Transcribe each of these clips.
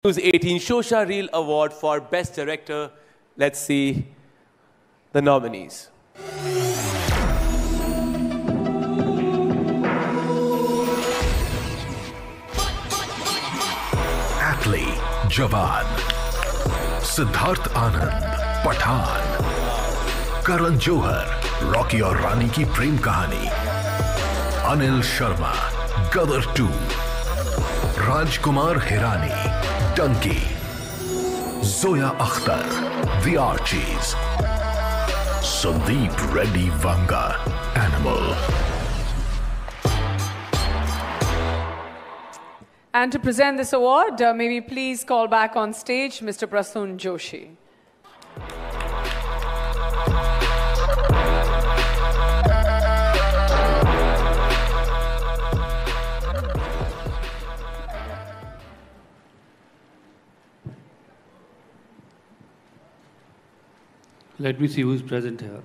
News 18 Showsha Reel Award for Best Director. Let's see the nominees. Atlee, Jawan. Siddharth Anand, Pathaan. Karan Johar, Rocky और रानी की प्रेम कहानी. Anil Sharma, Gadar 2. Rajkumar Hirani, Donkey. Zoya Akhtar, The Archies. Sandeep Reddy Vanga, Animal. And to present this award, may we please call back on stage Mr. Prasoon Joshi. Let me see who's present here.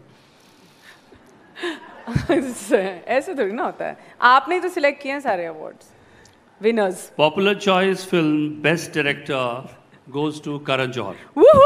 ऐसे थोड़ी ना होता है. आपने तो select किए हैं सारे awards. Winners. Popular choice film Best Director goes to Karan Johar. Woohoo!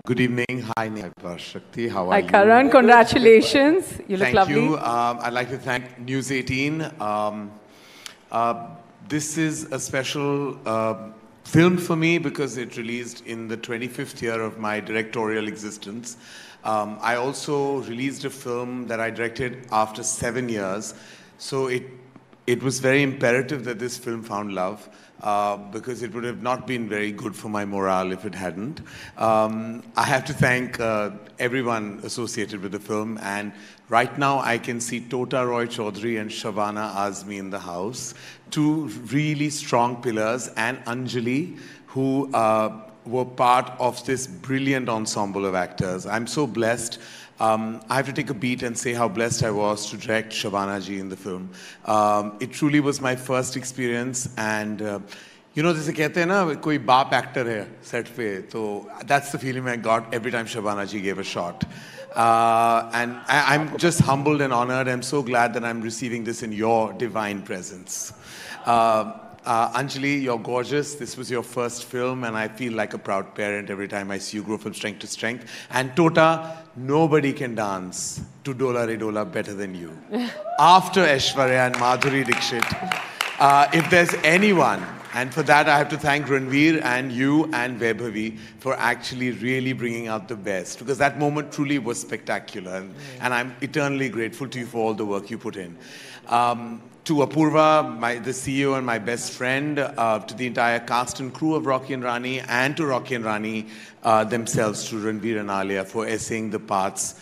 Good evening. Hi, Shakti. How are Hi, you? Karan. Congratulations. You look lovely. Thank you. I'd like to thank News 18. This is a special film for me because it released in the 25th year of my directorial existence. I also released a film that I directed after 7 years. So it was very imperative that this film found love. Because it would have not been very good for my morale if it hadn't. I have to thank everyone associated with the film, and right now I can see Tota Roy Chaudhary and Shabana Azmi in the house, two really strong pillars, and Anjali, who were part of this brilliant ensemble of actors. I'm so blessed. I have to take a beat and say how blessed I was to direct Shabana ji in the film. It truly was my first experience, and you know, जैसे कहते हैं ना, कोई बाप actor है set पे, so that's the feeling I got every time Shabana ji gave a shot. And I'm just humbled and honored. I'm so glad that I'm receiving this in your divine presence. Anjali, you're gorgeous. This was your first film, and I feel like a proud parent every time I see you grow from strength to strength. And Tota, nobody can dance to Dola Re Dola better than you. After Aishwarya and Madhuri Dixit, if there's anyone, and for that I have to thank Ranveer and you and Vaibhavi for actually really bringing out the best, because that moment truly was spectacular, and I'm eternally grateful to you for all the work you put in. To Apurva, the CEO and my best friend, to the entire cast and crew of Rocky and Rani, and to Rocky and Rani themselves, to Ranveer and Alia, for essaying the parts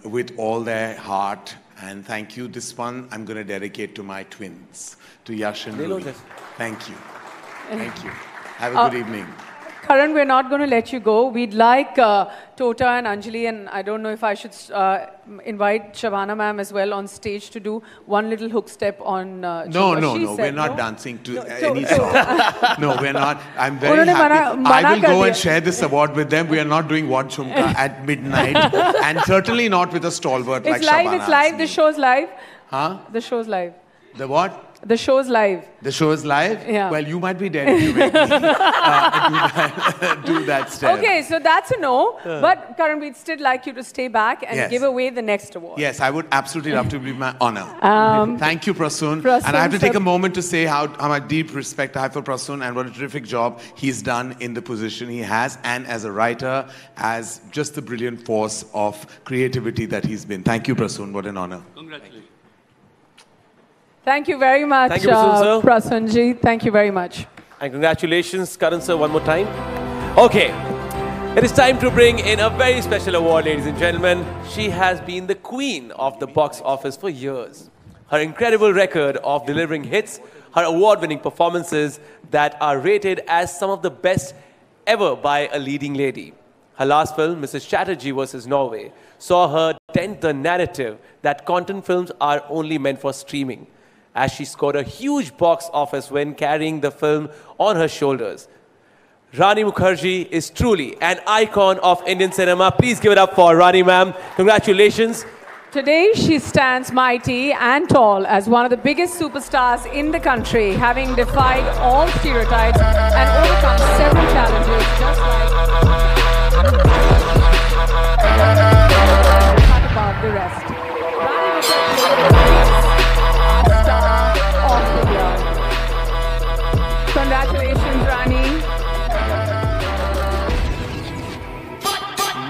with all their heart. And thank you. This one I'm going to dedicate to my twins, to Yash and Louis. Thank you. Thank you. Have a good evening. Karan, we're not going to let you go. We'd like Tota and Anjali, and I don't know if I should invite Shabana ma'am as well on stage to do one little hook step on No, we're not dancing to any song. No, we're not. I'm very happy. I will go and share this award with them. We are not doing What Jhumka at midnight, and certainly not with a stalwart like Shabana. It's live. The show's live. Huh? The show's live. The what? The show's live. The show is live? Yeah. Well, you might be dead if you make me do that step. Okay, so that's a no. But Karan, we'd still like you to stay back and give away the next award. Yes, I would absolutely love to be my honor. Thank you, Prasoon. And I have to take a moment to say how much deep respect I have for Prasoon and what a terrific job he's done in the position he has, and as a writer, as just the brilliant force of creativity that he's been. Thank you, Prasoon. What an honor. Congratulations. Thank you very much, Thank you, Prasoon, sir. Prasoonji. Thank you very much. And congratulations, Karan sir, one more time. Okay, it is time to bring in a very special award, ladies and gentlemen. She has been the queen of the box office for years. Her incredible record of delivering hits, her award-winning performances that are rated as some of the best ever by a leading lady. Her last film, Mrs. Chatterjee vs. Norway, saw her dent the narrative that content films are only meant for streaming, as she scored a huge box office win carrying the film on her shoulders. Rani Mukerji is truly an icon of Indian cinema. Please give it up for Rani ma'am. Congratulations. Today, she stands mighty and tall as one of the biggest superstars in the country, having defied all stereotypes and overcome several challenges, just like not about the rest. Rani Mukerji is star of the year. Congratulations, Rani.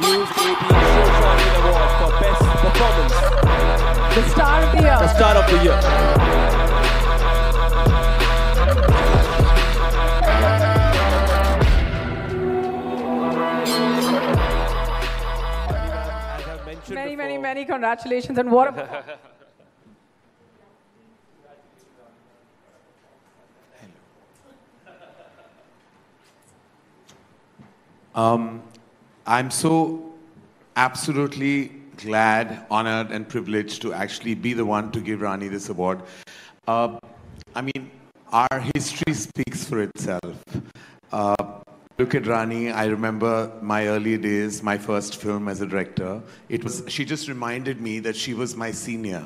News 18 Showsha Reel Award for Best Performance. The star of the year. The star of the year. Many congratulations, and what a I'm so absolutely glad, honored, and privileged to actually be the one to give Rani this award. I mean, our history speaks for itself. Look at Rani. I remember my early days, my first film as a director. She just reminded me that she was my senior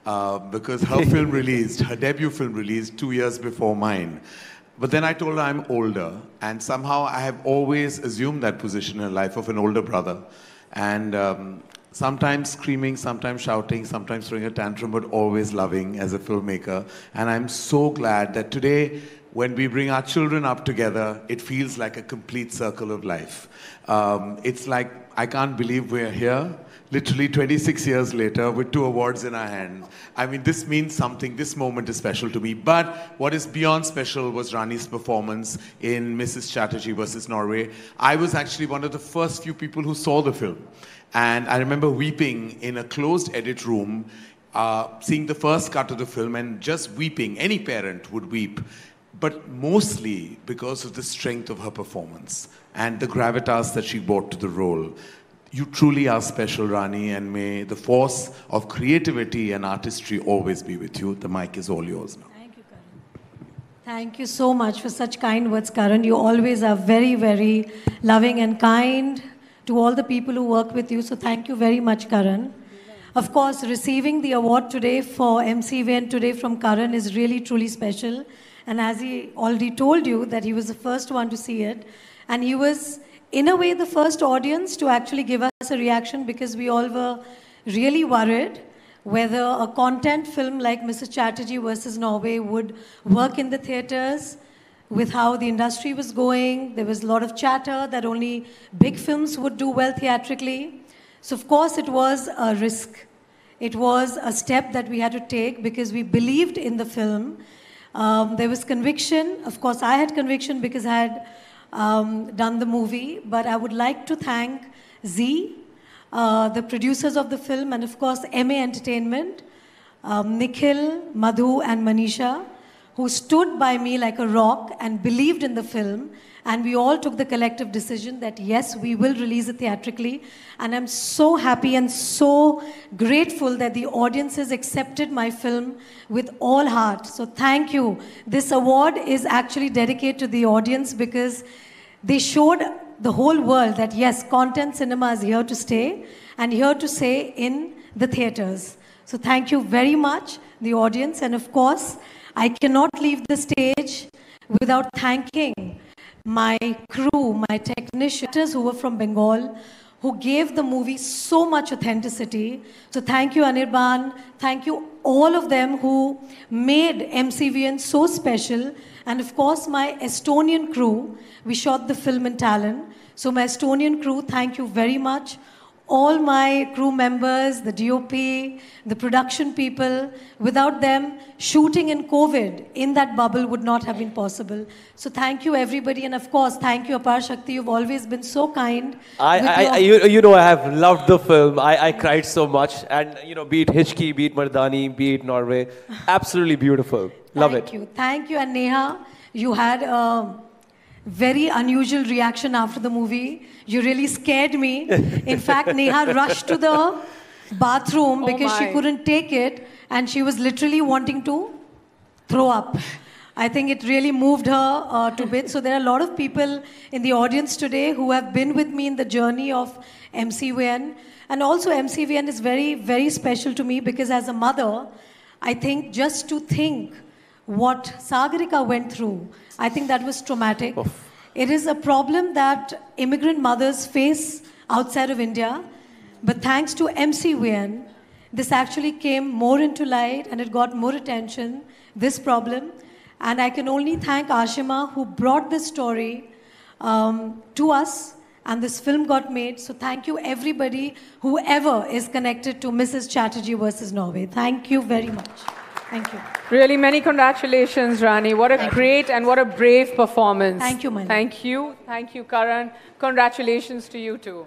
because her film released, her debut film released 2 years before mine. But then I told her I'm older, and somehow I have always assumed that position in life of an older brother. And sometimes screaming, sometimes shouting, sometimes throwing a tantrum, but always loving as a filmmaker. And I'm so glad that today, when we bring our children up together, it feels like a complete circle of life. It's like, I can't believe we're here, literally 26 years later, with 2 awards in our hand. I mean, this means something. This moment is special to me. But what is beyond special was Rani's performance in Mrs. Chatterjee vs. Norway. I was actually one of the first few people who saw the film. And I remember weeping in a closed edit room, seeing the first cut of the film and just weeping. Any parent would weep. But mostly because of the strength of her performance and the gravitas that she brought to the role. You truly are special, Rani, and may the force of creativity and artistry always be with you. The mic is all yours now. Thank you, Karan. Thank you so much for such kind words, Karan. You always are very, very loving and kind to all the people who work with you. So thank you very much, Karan. Of course, receiving the award today for MCV and today from Karan is really, truly special. And as he already told you that he was the first one to see it, and he was, in a way, the first audience to actually give us a reaction because we all were really worried whether a content film like Mrs. Chatterjee vs. Norway would work in the theatres with how the industry was going. There was a lot of chatter that only big films would do well theatrically. So, of course, it was a risk. It was a step that we had to take because we believed in the film. There was conviction. Of course, I had conviction because I had done the movie. But I would like to thank Z, the producers of the film, and of course, MA Entertainment, Nikhil, Madhu, and Manisha, who stood by me like a rock and believed in the film. And we all took the collective decision that, yes, we will release it theatrically. And I'm so happy and so grateful that the audiences accepted my film with all heart. So thank you. This award is actually dedicated to the audience because they showed the whole world that, yes, content cinema is here to stay and here to stay in the theaters. So thank you very much, the audience. And of course, I cannot leave the stage without thanking my crew, my technicians who were from Bengal, who gave the movie so much authenticity. So thank you, Anirban. Thank you, all of them who made MCVN so special. And of course, my Estonian crew. We shot the film in Tallinn. So my Estonian crew, thank you very much. All my crew members, the DOP, the production people, without them, shooting in COVID in that bubble would not have been possible. So thank you, everybody. And of course, thank you, Apar Shakti. You've always been so kind. You know, I have loved the film. I cried so much. And, you know, be it Hitchki, be it Mardani, be it Norway, absolutely beautiful. Love it. Thank you. Thank you. And Neha, you had very unusual reaction after the movie. You really scared me. In fact, Neha rushed to the bathroom because she couldn't take it and she was literally wanting to throw up. I think it really moved her to bits. So there are a lot of people in the audience today who have been with me in the journey of MCVN. And also MCVN is very, very special to me because as a mother, I think just to think what Sagarika went through, I think that was traumatic. It is a problem that immigrant mothers face outside of India. But thanks to MCVN, this actually came more into light and it got more attention, this problem. And I can only thank Ashima who brought this story to us and this film got made. So thank you everybody, whoever is connected to Mrs. Chatterjee versus Norway. Thank you very much. Thank you. Really, many congratulations, Rani. What a great and what a brave performance. Thank you, my love. Thank you. Thank you, Karan. Congratulations to you too.